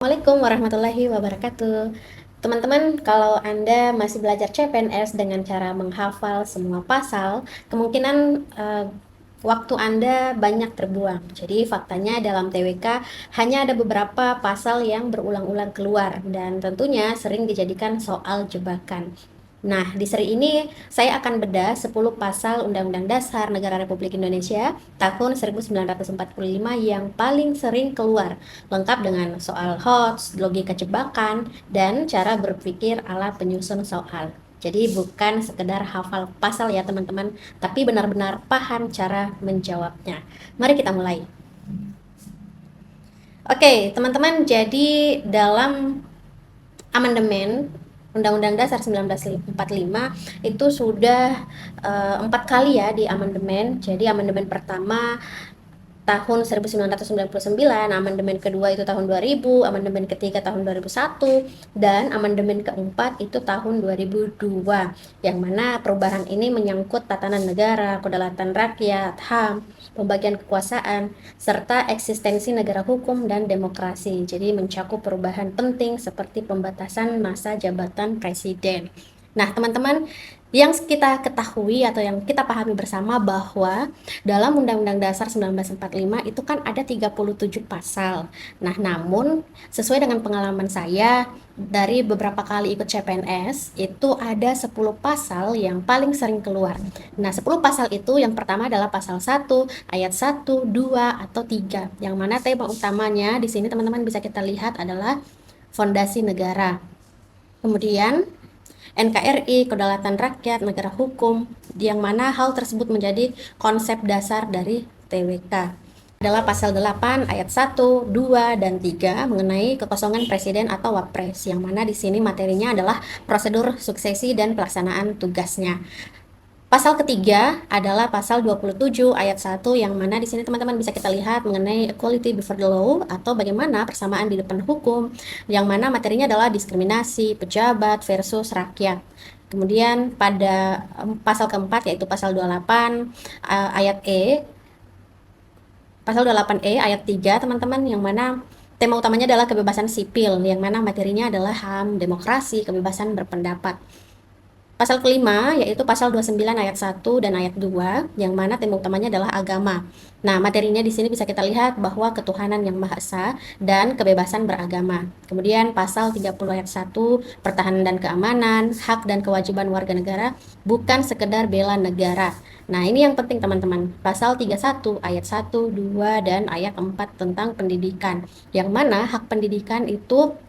Assalamualaikum warahmatullahi wabarakatuh. Teman-teman, kalau Anda masih belajar CPNS dengan cara menghafal semua pasal, kemungkinan waktu Anda banyak terbuang. Jadi faktanya dalam TWK hanya ada beberapa pasal yang berulang-ulang keluar dan tentunya sering dijadikan soal jebakan. Nah, di seri ini saya akan bedah 10 pasal Undang-Undang Dasar Negara Republik Indonesia tahun 1945 yang paling sering keluar, lengkap dengan soal hoax, logika jebakan, dan cara berpikir ala penyusun soal. Jadi bukan sekedar hafal pasal ya teman-teman, tapi benar-benar paham cara menjawabnya. Mari kita mulai. Oke, teman-teman, jadi dalam amandemen Undang-Undang Dasar 1945 itu sudah 4 kali ya di amandemen. Jadi amandemen pertama tahun 1999, amandemen kedua itu tahun 2000, amandemen ketiga tahun 2001, dan amandemen keempat itu tahun 2002, yang mana perubahan ini menyangkut tatanan negara, kedaulatan rakyat, HAM, pembagian kekuasaan, serta eksistensi negara hukum dan demokrasi. Jadi mencakup perubahan penting seperti pembatasan masa jabatan presiden. Nah, teman-teman, yang kita ketahui atau yang kita pahami bersama bahwa dalam Undang-Undang Dasar 1945 itu kan ada 37 pasal. Nah, namun sesuai dengan pengalaman saya dari beberapa kali ikut CPNS, itu ada 10 pasal yang paling sering keluar. Nah, 10 pasal itu yang pertama adalah pasal 1, ayat 1, 2, atau 3. Yang mana tema utamanya di sini teman-teman bisa kita lihat adalah fondasi negara. Kemudian NKRI, kedaulatan rakyat, negara hukum, yang mana hal tersebut menjadi konsep dasar dari TWK. Adalah pasal 8 ayat 1, 2, dan 3 mengenai kekosongan presiden atau wapres, yang mana di sini materinya adalah prosedur suksesi dan pelaksanaan tugasnya. Pasal ketiga adalah pasal 27 ayat 1, yang mana di sini teman-teman bisa kita lihat mengenai equality before the law atau bagaimana persamaan di depan hukum, yang mana materinya adalah diskriminasi pejabat versus rakyat. Kemudian pada pasal keempat yaitu pasal 28 ayat E, pasal 28E ayat 3 teman-teman, yang mana tema utamanya adalah kebebasan sipil, yang mana materinya adalah HAM, demokrasi, kebebasan berpendapat. Pasal kelima yaitu pasal 29 ayat 1 dan ayat 2, yang mana tema utamanya adalah agama. Nah, materinya di sini bisa kita lihat bahwa ketuhanan yang Maha Esa dan kebebasan beragama. Kemudian pasal 30 ayat 1, pertahanan dan keamanan, hak dan kewajiban warga negara, bukan sekedar bela negara. Nah, ini yang penting teman-teman. Pasal 31 ayat 1, 2, dan ayat 4 tentang pendidikan, yang mana hak pendidikan itu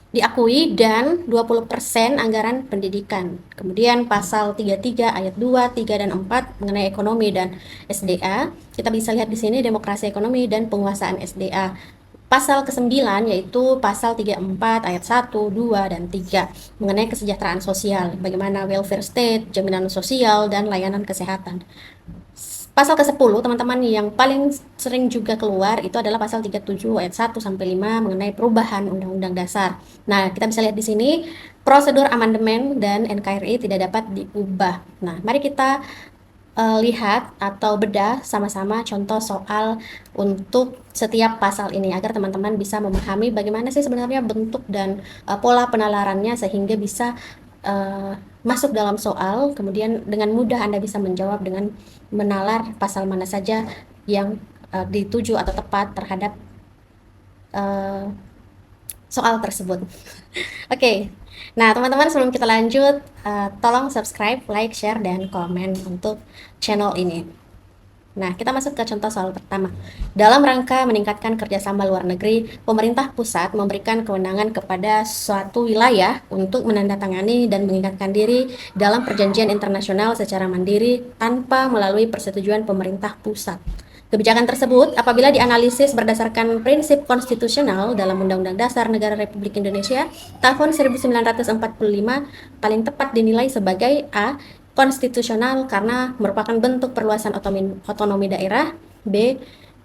diakui dan 20% anggaran pendidikan. Kemudian pasal 33 ayat 2, 3, dan 4 mengenai ekonomi dan SDA. Kita bisa lihat di sini demokrasi ekonomi dan penguasaan SDA. Pasal ke-9 yaitu pasal 34 ayat 1, 2, dan 3 mengenai kesejahteraan sosial, bagaimana welfare state, jaminan sosial, dan layanan kesehatan. Pasal ke-10 teman-teman yang paling sering juga keluar itu adalah pasal 37 ayat 1 sampai 5 mengenai perubahan Undang-Undang Dasar. Nah, kita bisa lihat di sini prosedur amandemen dan NKRI tidak dapat diubah. Nah, mari kita lihat atau bedah sama-sama contoh soal untuk setiap pasal ini agar teman-teman bisa memahami bagaimana sih sebenarnya bentuk dan pola penalarannya sehingga bisa masuk dalam soal, kemudian dengan mudah Anda bisa menjawab dengan menalar pasal mana saja yang dituju atau tepat terhadap soal tersebut. Oke, nah teman-teman sebelum kita lanjut, tolong subscribe, like, share, dan komen untuk channel ini. Nah, kita masuk ke contoh soal pertama. Dalam rangka meningkatkan kerjasama luar negeri, pemerintah pusat memberikan kewenangan kepada suatu wilayah untuk menandatangani dan mengingatkan diri dalam perjanjian internasional secara mandiri tanpa melalui persetujuan pemerintah pusat. Kebijakan tersebut apabila dianalisis berdasarkan prinsip konstitusional dalam Undang-Undang Dasar Negara Republik Indonesia tahun 1945 paling tepat dinilai sebagai A. Konstitusional karena merupakan bentuk perluasan otonomi daerah. B.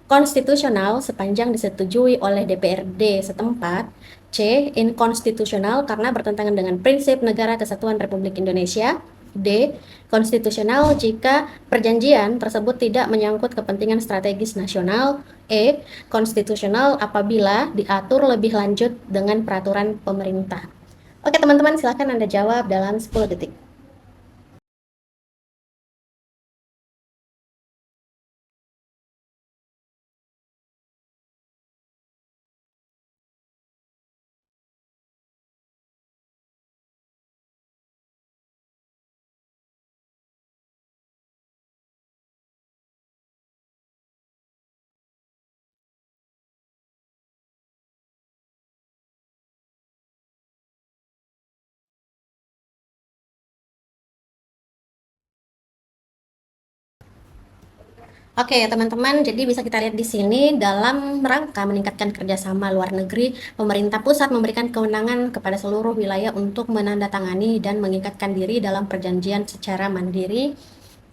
Konstitusional sepanjang disetujui oleh DPRD setempat. C. Inkonstitusional karena bertentangan dengan prinsip Negara Kesatuan Republik Indonesia. D. Konstitusional jika perjanjian tersebut tidak menyangkut kepentingan strategis nasional. E. Konstitusional apabila diatur lebih lanjut dengan peraturan pemerintah. Oke teman-teman, silakan Anda jawab dalam 10 detik. Oke, teman-teman, jadi bisa kita lihat di sini dalam rangka meningkatkan kerjasama luar negeri, pemerintah pusat memberikan kewenangan kepada seluruh wilayah untuk menandatangani dan mengikatkan diri dalam perjanjian secara mandiri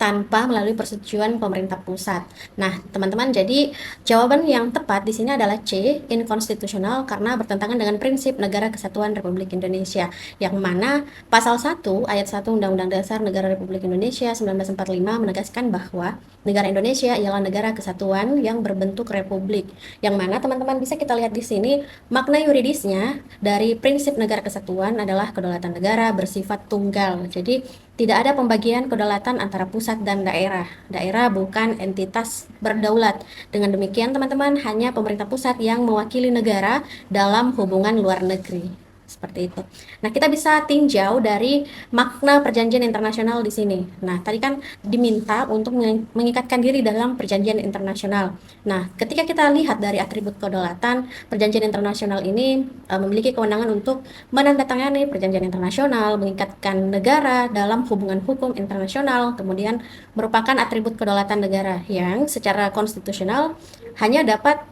tanpa melalui persetujuan pemerintah pusat. Nah, teman-teman, jadi jawaban yang tepat di sini adalah C, inkonstitusional karena bertentangan dengan prinsip Negara Kesatuan Republik Indonesia, yang mana pasal 1 ayat 1 Undang-Undang Dasar Negara Republik Indonesia 1945 menegaskan bahwa negara Indonesia ialah negara kesatuan yang berbentuk republik. Yang mana teman-teman bisa kita lihat di sini makna yuridisnya dari prinsip negara kesatuan adalah kedaulatan negara bersifat tunggal. Jadi tidak ada pembagian kedaulatan antara pusat dan daerah. Daerah bukan entitas berdaulat. Dengan demikian, teman-teman, hanya pemerintah pusat yang mewakili negara dalam hubungan luar negeri. Seperti itu. Nah, kita bisa tinjau dari makna perjanjian internasional di sini. Nah, tadi kan diminta untuk mengikatkan diri dalam perjanjian internasional. Nah, ketika kita lihat dari atribut kedaulatan, perjanjian internasional ini memiliki kewenangan untuk menandatangani perjanjian internasional, mengikatkan negara dalam hubungan hukum internasional, kemudian merupakan atribut kedaulatan negara yang secara konstitusional hanya dapat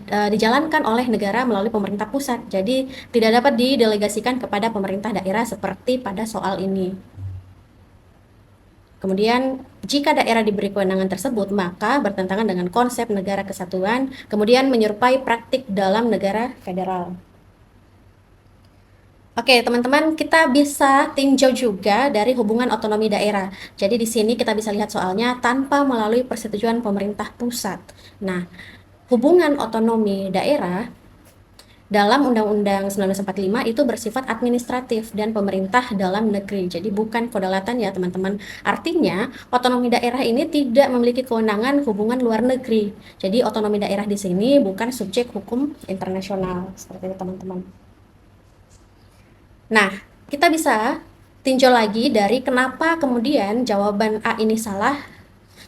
dijalankan oleh negara melalui pemerintah pusat. Jadi tidak dapat didelegasikan kepada pemerintah daerah seperti pada soal ini. Kemudian, jika daerah diberi kewenangan tersebut, maka bertentangan dengan konsep negara kesatuan, kemudian menyerupai praktik dalam negara federal. Oke, teman-teman, kita bisa tinjau juga dari hubungan otonomi daerah. Jadi di sini kita bisa lihat soalnya tanpa melalui persetujuan pemerintah pusat. Nah, hubungan otonomi daerah dalam Undang-Undang 1945 itu bersifat administratif dan pemerintah dalam negeri. Jadi bukan kedaulatan ya, teman-teman. Artinya, otonomi daerah ini tidak memiliki kewenangan hubungan luar negeri. Jadi otonomi daerah di sini bukan subjek hukum internasional. Seperti itu, teman-teman. Nah, kita bisa tinjau lagi dari kenapa kemudian jawaban A ini salah.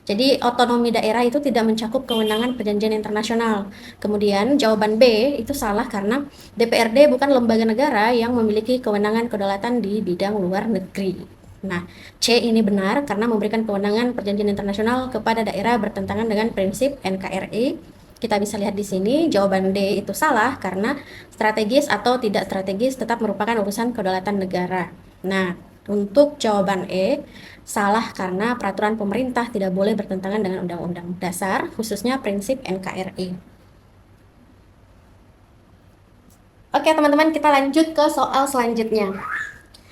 Jadi otonomi daerah itu tidak mencakup kewenangan perjanjian internasional. Kemudian jawaban B itu salah karena DPRD bukan lembaga negara yang memiliki kewenangan kedaulatan di bidang luar negeri. Nah, C ini benar karena memberikan kewenangan perjanjian internasional kepada daerah bertentangan dengan prinsip NKRI. Kita bisa lihat di sini jawaban D itu salah karena strategis atau tidak strategis tetap merupakan urusan kedaulatan negara. Nah, untuk jawaban E, salah karena peraturan pemerintah tidak boleh bertentangan dengan Undang-Undang Dasar, khususnya prinsip NKRI. Oke teman-teman, kita lanjut ke soal selanjutnya.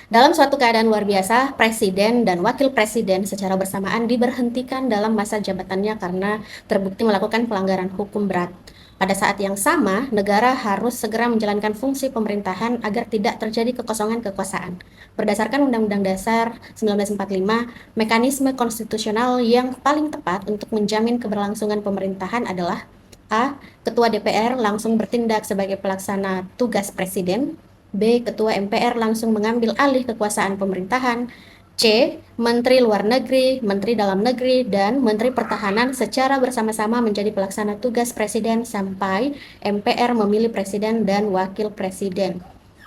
Dalam suatu keadaan luar biasa, presiden dan wakil presiden secara bersamaan diberhentikan dalam masa jabatannya karena terbukti melakukan pelanggaran hukum berat. Pada saat yang sama, negara harus segera menjalankan fungsi pemerintahan agar tidak terjadi kekosongan kekuasaan. Berdasarkan Undang-Undang Dasar 1945, mekanisme konstitusional yang paling tepat untuk menjamin keberlangsungan pemerintahan adalah A. Ketua DPR langsung bertindak sebagai pelaksana tugas presiden. B. Ketua MPR langsung mengambil alih kekuasaan pemerintahan. C. Menteri Luar Negeri, Menteri Dalam Negeri, dan Menteri Pertahanan secara bersama-sama menjadi pelaksana tugas presiden sampai MPR memilih presiden dan wakil presiden.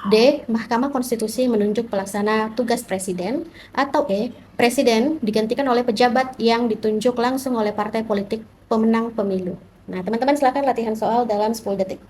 D. Mahkamah Konstitusi menunjuk pelaksana tugas presiden. Atau E. Presiden digantikan oleh pejabat yang ditunjuk langsung oleh partai politik pemenang pemilu. Nah, teman-teman silakan latihan soal dalam 10 detik.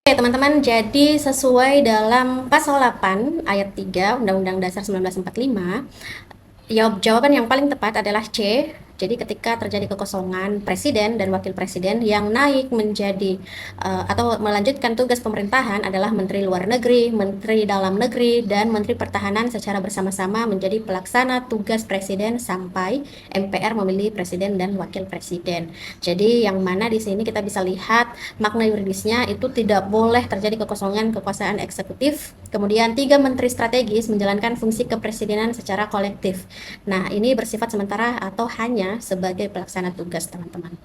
Oke Oke teman-teman, jadi sesuai dalam pasal 8 ayat 3 Undang-Undang Dasar 1945, jawaban yang paling tepat adalah C. Jadi ketika terjadi kekosongan presiden dan wakil presiden, yang naik menjadi atau melanjutkan tugas pemerintahan adalah Menteri Luar Negeri, Menteri Dalam Negeri, dan Menteri Pertahanan secara bersama-sama menjadi pelaksana tugas presiden sampai MPR memilih presiden dan wakil presiden. Jadi yang mana di sini kita bisa lihat makna yuridisnya itu tidak boleh terjadi kekosongan kekuasaan eksekutif. Kemudian 3 menteri strategis menjalankan fungsi kepresidenan secara kolektif. Nah, ini bersifat sementara atau hanya sebagai pelaksana tugas, teman-teman.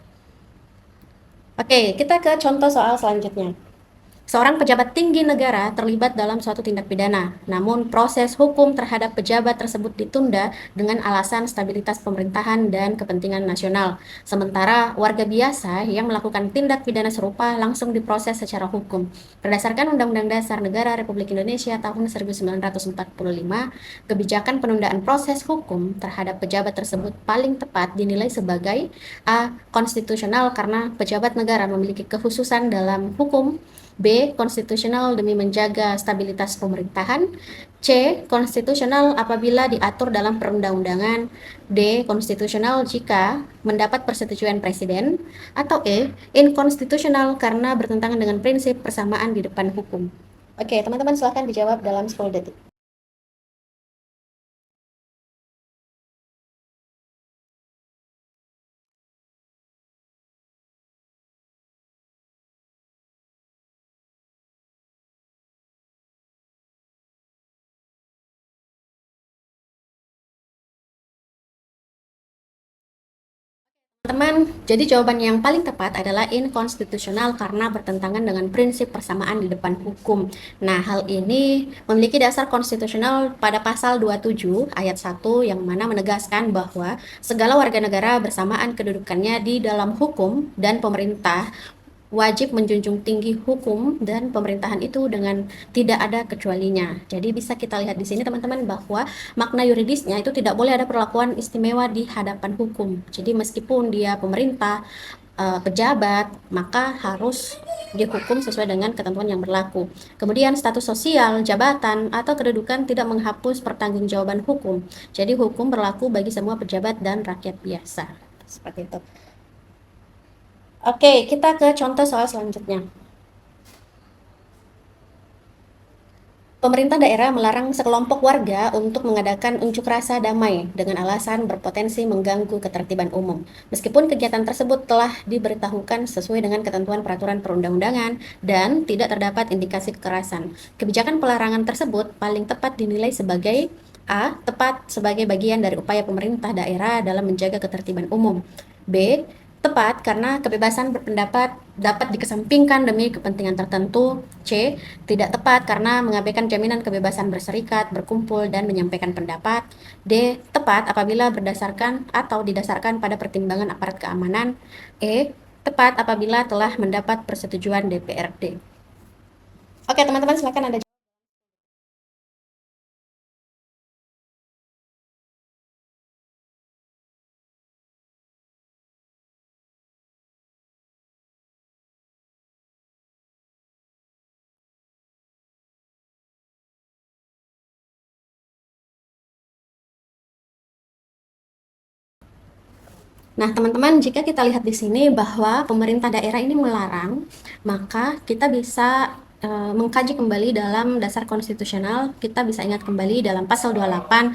Oke, kita ke contoh soal selanjutnya. Seorang pejabat tinggi negara terlibat dalam suatu tindak pidana, namun proses hukum terhadap pejabat tersebut ditunda dengan alasan stabilitas pemerintahan dan kepentingan nasional. Sementara warga biasa yang melakukan tindak pidana serupa langsung diproses secara hukum. Berdasarkan Undang-Undang Dasar Negara Republik Indonesia tahun 1945, kebijakan penundaan proses hukum terhadap pejabat tersebut paling tepat dinilai sebagai A. Konstitusional karena pejabat negara memiliki kekhususan dalam hukum, B. Konstitusional demi menjaga stabilitas pemerintahan, C. Konstitusional apabila diatur dalam perundang-undangan, D. Konstitusional jika mendapat persetujuan presiden, atau E. Inkonstitusional karena bertentangan dengan prinsip persamaan di depan hukum. Oke, teman-teman silahkan dijawab dalam 10 detik. Teman, jadi jawaban yang paling tepat adalah inkonstitusional karena bertentangan dengan prinsip persamaan di depan hukum. Nah, hal ini memiliki dasar konstitusional pada pasal 27 ayat 1 yang mana menegaskan bahwa segala warga negara bersamaan kedudukannya di dalam hukum dan pemerintah wajib menjunjung tinggi hukum dan pemerintahan itu dengan tidak ada kecualinya. Jadi bisa kita lihat di sini teman-teman bahwa makna yuridisnya itu tidak boleh ada perlakuan istimewa di hadapan hukum. Jadi meskipun dia pemerintah, pejabat, maka harus dihukum sesuai dengan ketentuan yang berlaku. Kemudian status sosial, jabatan, atau kedudukan tidak menghapus pertanggungjawaban hukum. Jadi hukum berlaku bagi semua pejabat dan rakyat biasa. Seperti itu. Oke, kita ke contoh soal selanjutnya. Pemerintah daerah melarang sekelompok warga untuk mengadakan unjuk rasa damai dengan alasan berpotensi mengganggu ketertiban umum. Meskipun kegiatan tersebut telah diberitahukan sesuai dengan ketentuan peraturan perundang-undangan dan tidak terdapat indikasi kekerasan. Kebijakan pelarangan tersebut paling tepat dinilai sebagai A. Tepat sebagai bagian dari upaya pemerintah daerah dalam menjaga ketertiban umum. B. Tepat karena kebebasan berpendapat dapat dikesampingkan demi kepentingan tertentu. C. Tidak tepat karena mengabaikan jaminan kebebasan berserikat, berkumpul, dan menyampaikan pendapat. D. Tepat apabila berdasarkan atau didasarkan pada pertimbangan aparat keamanan. E. Tepat apabila telah mendapat persetujuan DPRD. Oke teman-teman, silakan Anda. Nah, teman-teman, jika kita lihat di sini bahwa pemerintah daerah ini melarang, maka kita bisa mengkaji kembali dalam dasar konstitusional. Kita bisa ingat kembali dalam pasal 28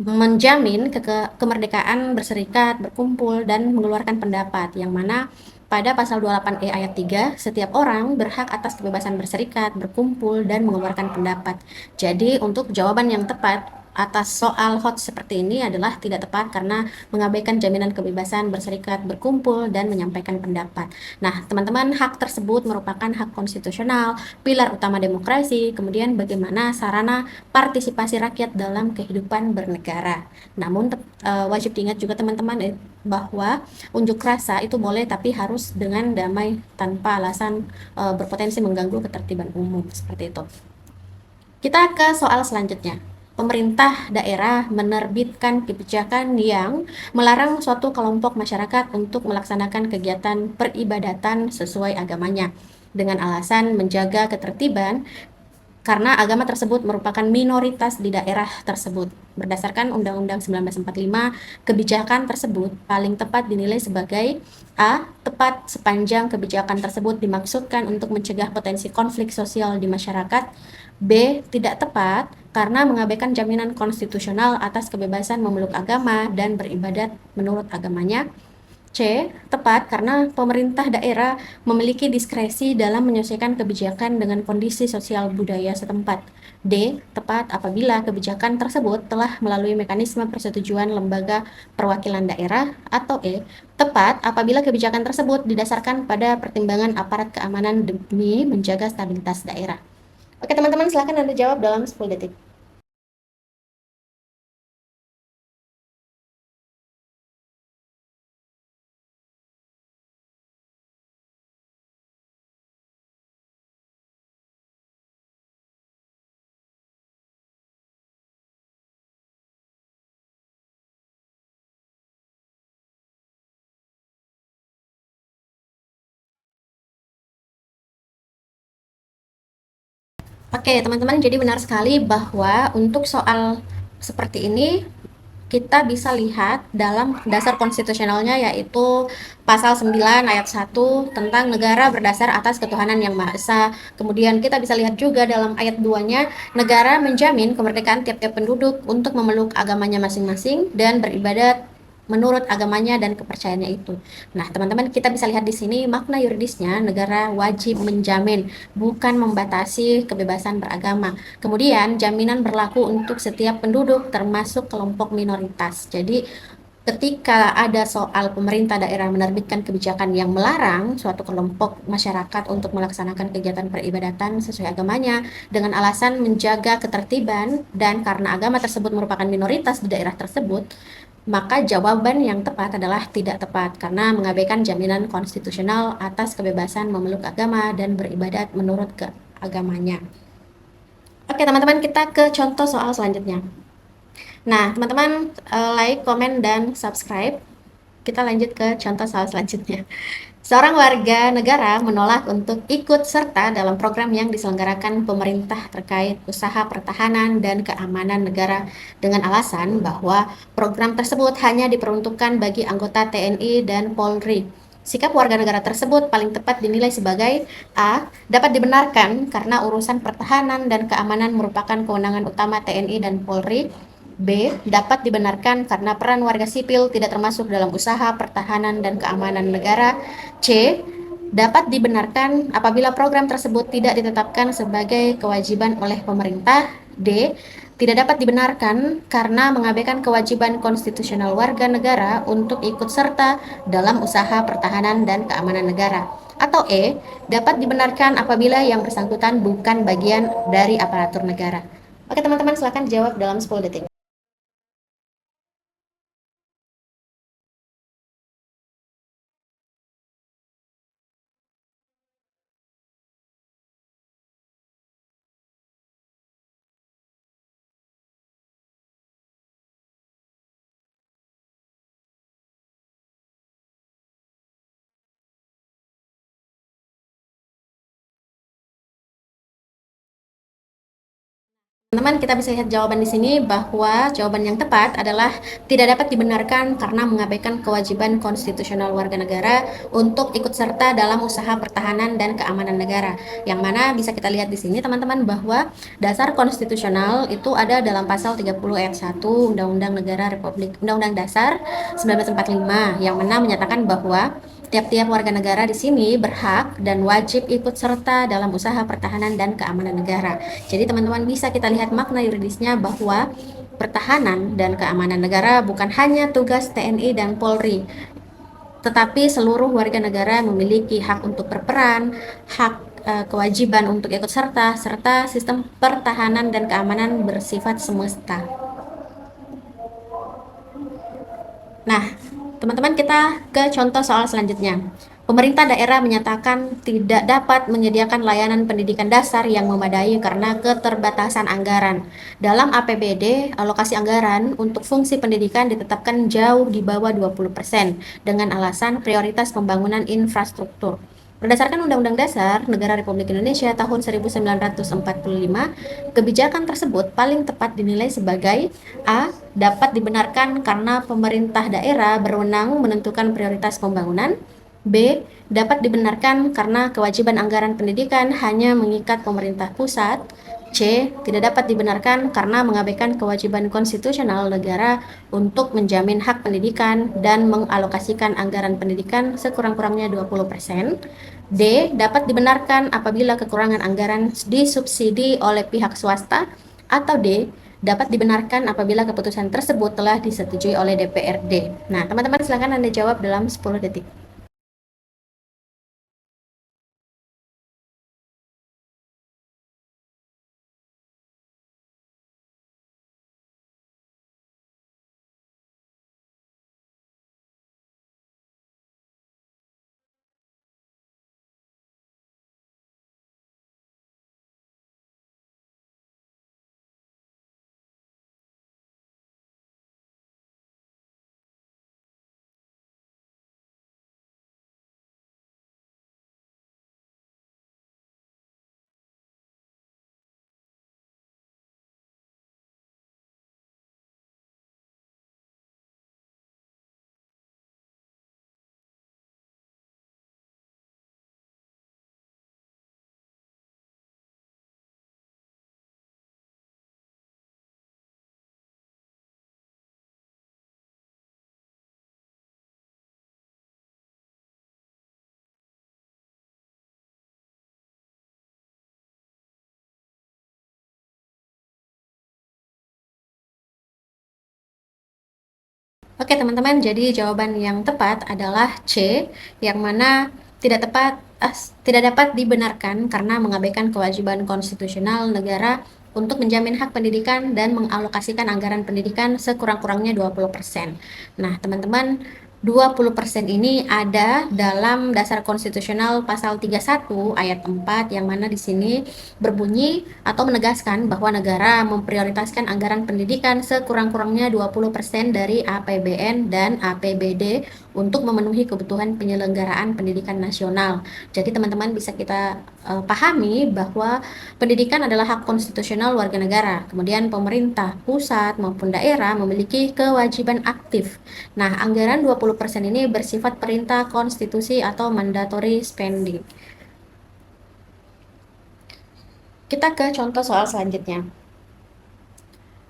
menjamin kemerdekaan berserikat, berkumpul, dan mengeluarkan pendapat, yang mana pada pasal 28E ayat 3, setiap orang berhak atas kebebasan berserikat, berkumpul, dan mengeluarkan pendapat. Jadi, untuk jawaban yang tepat atas soal hot seperti ini adalah tidak tepat karena mengabaikan jaminan kebebasan berserikat, berkumpul, dan menyampaikan pendapat. Nah, teman-teman, hak tersebut merupakan hak konstitusional, pilar utama demokrasi, kemudian bagaimana sarana partisipasi rakyat dalam kehidupan bernegara. Namun wajib diingat juga teman-teman bahwa unjuk rasa itu boleh tapi harus dengan damai tanpa alasan berpotensi mengganggu ketertiban umum, seperti itu. Kita ke soal selanjutnya. Pemerintah daerah menerbitkan kebijakan yang melarang suatu kelompok masyarakat untuk melaksanakan kegiatan peribadatan sesuai agamanya. dengan alasan menjaga ketertiban karena agama tersebut merupakan minoritas di daerah tersebut. Berdasarkan Undang-Undang 1945, kebijakan tersebut paling tepat dinilai sebagai A. Tepat sepanjang kebijakan tersebut dimaksudkan untuk mencegah potensi konflik sosial di masyarakat. B. Tidak tepat karena mengabaikan jaminan konstitusional atas kebebasan memeluk agama dan beribadat menurut agamanya. C. Tepat karena pemerintah daerah memiliki diskresi dalam menyesuaikan kebijakan dengan kondisi sosial budaya setempat. D. Tepat apabila kebijakan tersebut telah melalui mekanisme persetujuan lembaga perwakilan daerah. Atau E. Tepat apabila kebijakan tersebut didasarkan pada pertimbangan aparat keamanan demi menjaga stabilitas daerah. Oke teman-teman, silakan Anda jawab dalam 10 detik. Oke, teman-teman, jadi benar sekali bahwa untuk soal seperti ini kita bisa lihat dalam dasar konstitusionalnya, yaitu pasal 9 ayat 1 tentang negara berdasar atas ketuhanan yang Maha Esa. Kemudian kita bisa lihat juga dalam ayat 2-nya, negara menjamin kemerdekaan tiap-tiap penduduk untuk memeluk agamanya masing-masing dan beribadat menurut agamanya dan kepercayaannya itu. Nah, teman-teman, kita bisa lihat di sini makna yuridisnya, negara wajib menjamin, bukan membatasi kebebasan beragama. Kemudian, jaminan berlaku untuk setiap penduduk termasuk kelompok minoritas. Jadi, ketika ada soal pemerintah daerah menerbitkan kebijakan yang melarang suatu kelompok masyarakat untuk melaksanakan kegiatan peribadatan sesuai agamanya dengan alasan menjaga ketertiban dan karena agama tersebut merupakan minoritas di daerah tersebut, maka jawaban yang tepat adalah tidak tepat karena mengabaikan jaminan konstitusional atas kebebasan memeluk agama dan beribadat menurut keagamanya. Oke teman-teman, kita ke contoh soal selanjutnya. Nah teman-teman, like, komen, dan subscribe. Kita lanjut ke contoh soal selanjutnya. Seorang warga negara menolak untuk ikut serta dalam program yang diselenggarakan pemerintah terkait usaha pertahanan dan keamanan negara dengan alasan bahwa program tersebut hanya diperuntukkan bagi anggota TNI dan Polri. Sikap warga negara tersebut paling tepat dinilai sebagai A. Dapat dibenarkan karena urusan pertahanan dan keamanan merupakan kewenangan utama TNI dan Polri. B. Dapat dibenarkan karena peran warga sipil tidak termasuk dalam usaha pertahanan dan keamanan negara. C. Dapat dibenarkan apabila program tersebut tidak ditetapkan sebagai kewajiban oleh pemerintah. D. Tidak dapat dibenarkan karena mengabaikan kewajiban konstitusional warga negara untuk ikut serta dalam usaha pertahanan dan keamanan negara. Atau E. Dapat dibenarkan apabila yang bersangkutan bukan bagian dari aparatur negara. Oke teman-teman, silakan jawab dalam 10 detik. Teman-teman, kita bisa lihat jawaban di sini bahwa jawaban yang tepat adalah tidak dapat dibenarkan karena mengabaikan kewajiban konstitusional warga negara untuk ikut serta dalam usaha pertahanan dan keamanan negara. Yang mana bisa kita lihat di sini teman-teman bahwa dasar konstitusional itu ada dalam pasal 30 ayat 1 Undang-Undang Negara Republik Undang-Undang Dasar 1945 yang mana menyatakan bahwa tiap-tiap warga negara di sini berhak dan wajib ikut serta dalam usaha pertahanan dan keamanan negara. Jadi teman-teman bisa kita lihat makna yuridisnya bahwa pertahanan dan keamanan negara bukan hanya tugas TNI dan Polri, tetapi seluruh warga negara memiliki hak untuk berperan, hak kewajiban untuk ikut serta sistem pertahanan dan keamanan bersifat semesta. Nah, teman-teman, kita ke contoh soal selanjutnya. Pemerintah daerah menyatakan tidak dapat menyediakan layanan pendidikan dasar yang memadai karena keterbatasan anggaran. Dalam APBD, alokasi anggaran untuk fungsi pendidikan ditetapkan jauh di bawah 20% dengan alasan prioritas pembangunan infrastruktur. Berdasarkan Undang-Undang Dasar Negara Republik Indonesia tahun 1945, kebijakan tersebut paling tepat dinilai sebagai A. Dapat dibenarkan karena pemerintah daerah berwenang menentukan prioritas pembangunan. B. Dapat dibenarkan karena kewajiban anggaran pendidikan hanya mengikat pemerintah pusat. C. Tidak dapat dibenarkan karena mengabaikan kewajiban konstitusional negara untuk menjamin hak pendidikan dan mengalokasikan anggaran pendidikan sekurang-kurangnya 20%. D. Dapat dibenarkan apabila kekurangan anggaran disubsidi oleh pihak swasta. Atau D. Dapat dibenarkan apabila keputusan tersebut telah disetujui oleh DPRD. Nah, teman-teman silakan Anda jawab dalam 10 detik. Oke teman-teman, jadi jawaban yang tepat adalah C, yang mana tidak tepat, tidak dapat dibenarkan karena mengabaikan kewajiban konstitusional negara untuk menjamin hak pendidikan dan mengalokasikan anggaran pendidikan sekurang-kurangnya 20%. Nah, teman-teman, 20% ini ada dalam Dasar Konstitusional Pasal 31 ayat 4 yang mana di sini berbunyi atau menegaskan bahwa negara memprioritaskan anggaran pendidikan sekurang-kurangnya 20% dari APBN dan APBD untuk memenuhi kebutuhan penyelenggaraan pendidikan nasional. Jadi teman-teman bisa kita pahami bahwa pendidikan adalah hak konstitusional warga negara. Kemudian pemerintah pusat maupun daerah memiliki kewajiban aktif. Nah, anggaran 20% ini bersifat perintah konstitusi atau mandatory spending. Kita ke contoh soal selanjutnya.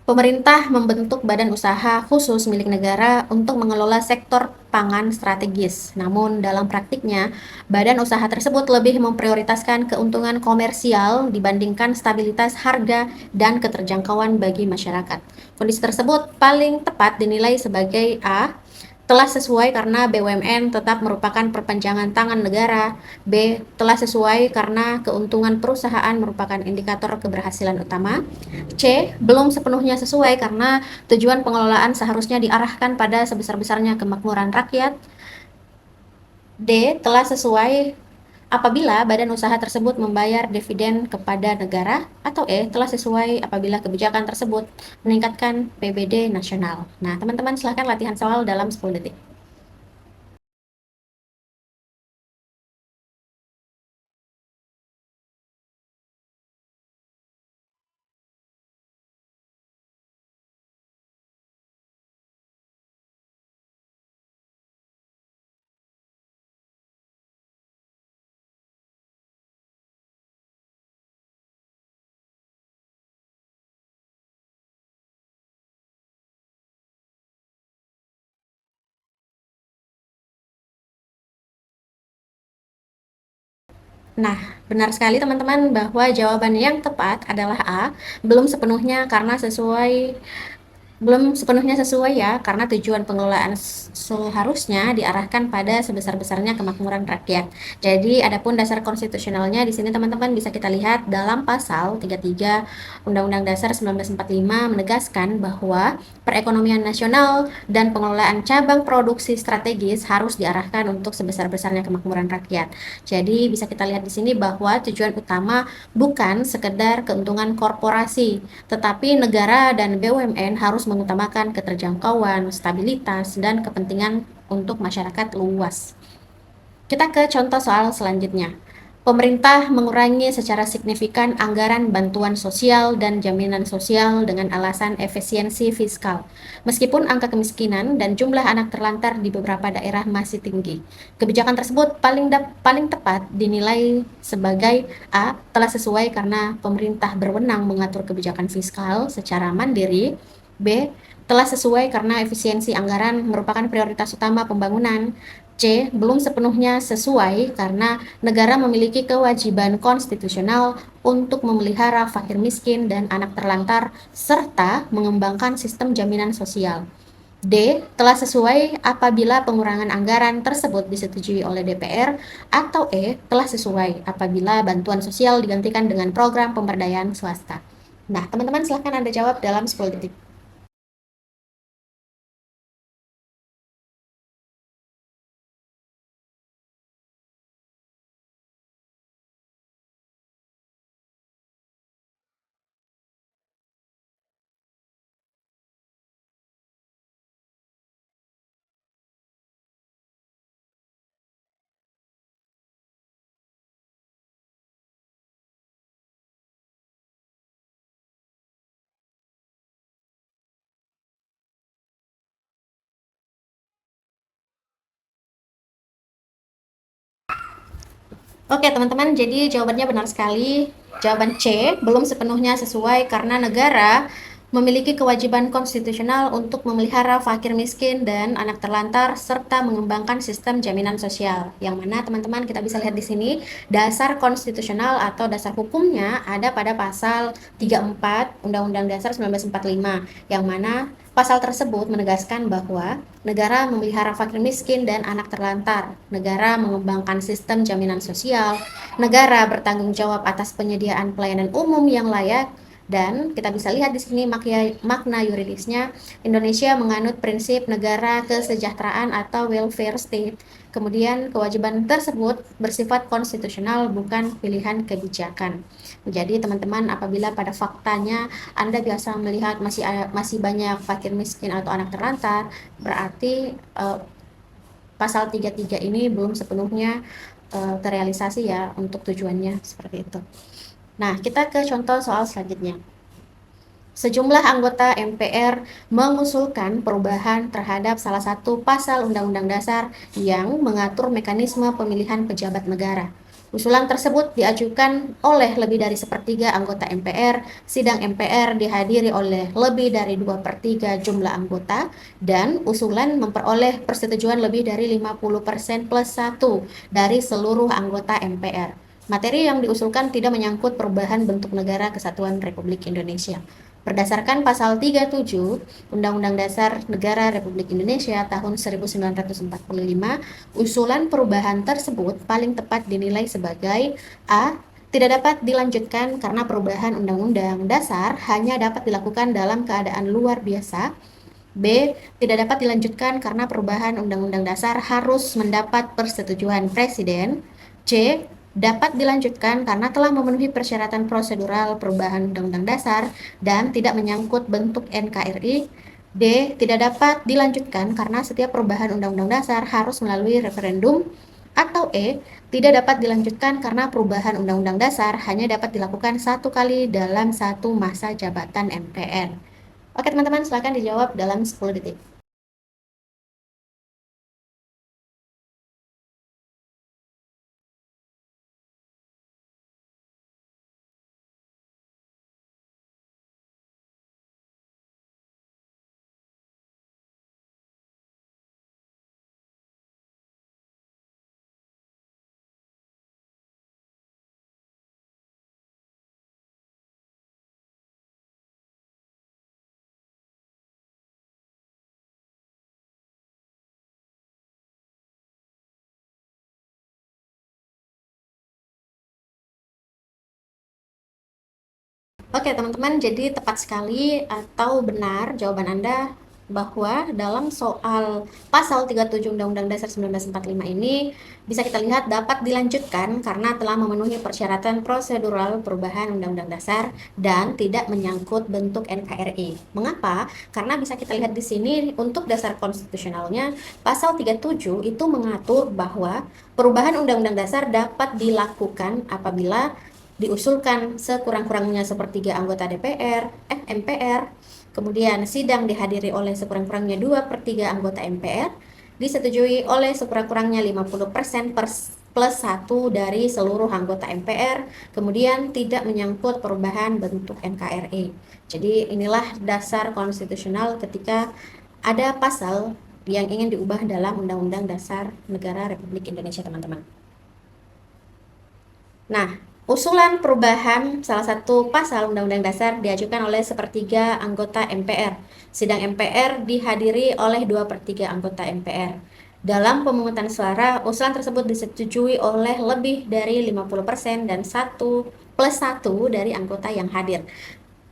Pemerintah membentuk badan usaha khusus milik negara untuk mengelola sektor pangan strategis. Namun dalam praktiknya, badan usaha tersebut lebih memprioritaskan keuntungan komersial dibandingkan stabilitas harga dan keterjangkauan bagi masyarakat. Kondisi tersebut paling tepat dinilai sebagai A. Telah sesuai karena BUMN tetap merupakan perpanjangan tangan negara. B. Telah sesuai karena keuntungan perusahaan merupakan indikator keberhasilan utama. C. Belum sepenuhnya sesuai karena tujuan pengelolaan seharusnya diarahkan pada sebesar-besarnya kemakmuran rakyat. D. Telah sesuai apabila badan usaha tersebut membayar dividen kepada negara. Atau E. Telah sesuai apabila kebijakan tersebut meningkatkan PBD nasional. Nah, teman-teman silahkan latihan soal dalam 10 detik. Nah, benar sekali teman-teman bahwa jawaban yang tepat adalah A, belum sepenuhnya sesuai ya, karena tujuan pengelolaan seharusnya diarahkan pada sebesar-besarnya kemakmuran rakyat. Jadi, adapun dasar konstitusionalnya di sini teman-teman bisa kita lihat dalam pasal 33 Undang-Undang Dasar 1945 menegaskan bahwa perekonomian nasional dan pengelolaan cabang produksi strategis harus diarahkan untuk sebesar-besarnya kemakmuran rakyat. Jadi, bisa kita lihat di sini bahwa tujuan utama bukan sekedar keuntungan korporasi, tetapi negara dan BUMN harus mengutamakan keterjangkauan, stabilitas, dan kepentingan untuk masyarakat luas. Kita ke contoh soal selanjutnya. Pemerintah mengurangi secara signifikan anggaran bantuan sosial dan jaminan sosial dengan alasan efisiensi fiskal. Meskipun angka kemiskinan dan jumlah anak terlantar di beberapa daerah masih tinggi. Kebijakan tersebut paling tepat dinilai sebagai A. Telah sesuai karena pemerintah berwenang mengatur kebijakan fiskal secara mandiri. B. Telah sesuai karena efisiensi anggaran merupakan prioritas utama pembangunan. C. Belum sepenuhnya sesuai karena negara memiliki kewajiban konstitusional untuk memelihara fakir miskin dan anak terlantar serta mengembangkan sistem jaminan sosial. D. Telah sesuai apabila pengurangan anggaran tersebut disetujui oleh DPR, atau E. Telah sesuai apabila bantuan sosial digantikan dengan program pemberdayaan swasta. Nah, teman-teman silahkan Anda jawab dalam 10 detik. Oke, teman-teman, jadi jawabannya benar sekali. Jawaban C, belum sepenuhnya sesuai karena negara memiliki kewajiban konstitusional untuk memelihara fakir miskin dan anak terlantar serta mengembangkan sistem jaminan sosial. Yang mana teman-teman kita bisa lihat di sini, dasar konstitusional atau dasar hukumnya ada pada pasal 34 Undang-Undang Dasar 1945, yang mana pasal tersebut menegaskan bahwa negara memelihara fakir miskin dan anak terlantar, negara mengembangkan sistem jaminan sosial, negara bertanggung jawab atas penyediaan pelayanan umum yang layak, dan kita bisa lihat di sini makna yuridisnya, Indonesia menganut prinsip negara kesejahteraan atau welfare state. Kemudian kewajiban tersebut bersifat konstitusional, bukan pilihan kebijakan. Jadi teman-teman, apabila pada faktanya Anda biasa melihat masih banyak fakir miskin atau anak terlantar, berarti pasal 33 ini belum sepenuhnya terrealisasi ya untuk tujuannya seperti itu. Nah, kita ke contoh soal selanjutnya. Sejumlah anggota MPR mengusulkan perubahan terhadap salah satu pasal Undang-Undang Dasar yang mengatur mekanisme pemilihan pejabat negara. Usulan tersebut diajukan oleh lebih dari sepertiga anggota MPR. Sidang MPR dihadiri oleh lebih dari 2/3 jumlah anggota, dan usulan memperoleh persetujuan lebih dari 50% plus 1 dari seluruh anggota MPR. Materi yang diusulkan tidak menyangkut perubahan bentuk negara kesatuan Republik Indonesia. Berdasarkan pasal 37 Undang-Undang Dasar Negara Republik Indonesia tahun 1945, usulan perubahan tersebut paling tepat dinilai sebagai A. Tidak dapat dilanjutkan karena perubahan Undang-Undang Dasar hanya dapat dilakukan dalam keadaan luar biasa. B. Tidak dapat dilanjutkan karena perubahan Undang-Undang Dasar harus mendapat persetujuan Presiden. C. Dapat dilanjutkan karena telah memenuhi persyaratan prosedural perubahan Undang-Undang Dasar dan tidak menyangkut bentuk NKRI. D. Tidak dapat dilanjutkan karena setiap perubahan Undang-Undang Dasar harus melalui referendum. Atau E. Tidak dapat dilanjutkan karena perubahan Undang-Undang Dasar hanya dapat dilakukan satu kali dalam satu masa jabatan MPR. Oke teman-teman, silakan dijawab dalam 10 detik. Oke teman-teman, jadi tepat sekali atau benar jawaban Anda. bahwa dalam soal pasal 37 Undang-Undang Dasar 1945 ini bisa kita lihat dapat dilanjutkan karena telah memenuhi persyaratan prosedural perubahan Undang-Undang Dasar dan tidak menyangkut bentuk NKRI. Mengapa? Karena bisa kita lihat di sini untuk dasar konstitusionalnya pasal 37 itu mengatur bahwa perubahan Undang-Undang Dasar dapat dilakukan apabila diusulkan sekurang-kurangnya sepertiga anggota MPR, kemudian sidang dihadiri oleh sekurang-kurangnya 2/3 anggota MPR, disetujui oleh sekurang-kurangnya 50% plus 1 dari seluruh anggota MPR, kemudian tidak menyangkut perubahan bentuk NKRI. Jadi inilah dasar konstitusional ketika ada pasal yang ingin diubah dalam Undang-Undang Dasar Negara Republik Indonesia, teman-teman. Nah, usulan perubahan salah satu pasal Undang-Undang Dasar diajukan oleh sepertiga anggota MPR. Sidang MPR dihadiri oleh 2/3 anggota MPR. Dalam pemungutan suara, usulan tersebut disetujui oleh lebih dari 50% dan 1+1 dari anggota yang hadir.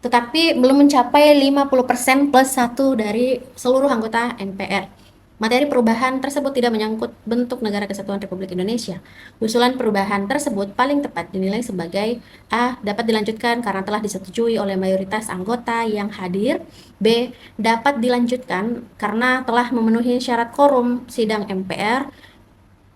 Tetapi belum mencapai 50% plus 1 dari seluruh anggota MPR. Materi perubahan tersebut tidak menyangkut bentuk negara kesatuan Republik Indonesia. Usulan perubahan tersebut paling tepat dinilai sebagai A. Dapat dilanjutkan karena telah disetujui oleh mayoritas anggota yang hadir. B. Dapat dilanjutkan karena telah memenuhi syarat quorum sidang MPR.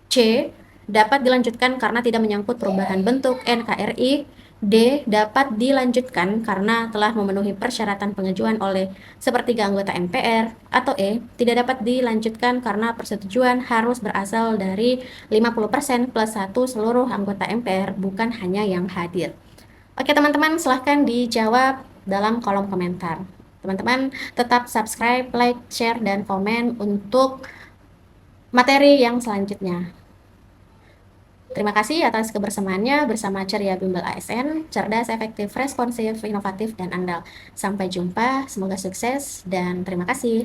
C. Dapat dilanjutkan karena tidak menyangkut perubahan bentuk NKRI. D. Dapat dilanjutkan karena telah memenuhi persyaratan pengajuan oleh sepertiga anggota MPR. Atau E. Tidak dapat dilanjutkan karena persetujuan harus berasal dari 50% plus 1 seluruh anggota MPR, bukan hanya yang hadir. Oke teman-teman, silahkan dijawab dalam kolom komentar. Teman-teman tetap subscribe, like, share, dan komen untuk materi yang selanjutnya. Terima kasih atas kebersamaannya bersama Ceria Bimbel ASN, cerdas, efektif, responsif, inovatif, dan andal. Sampai jumpa, semoga sukses, dan terima kasih.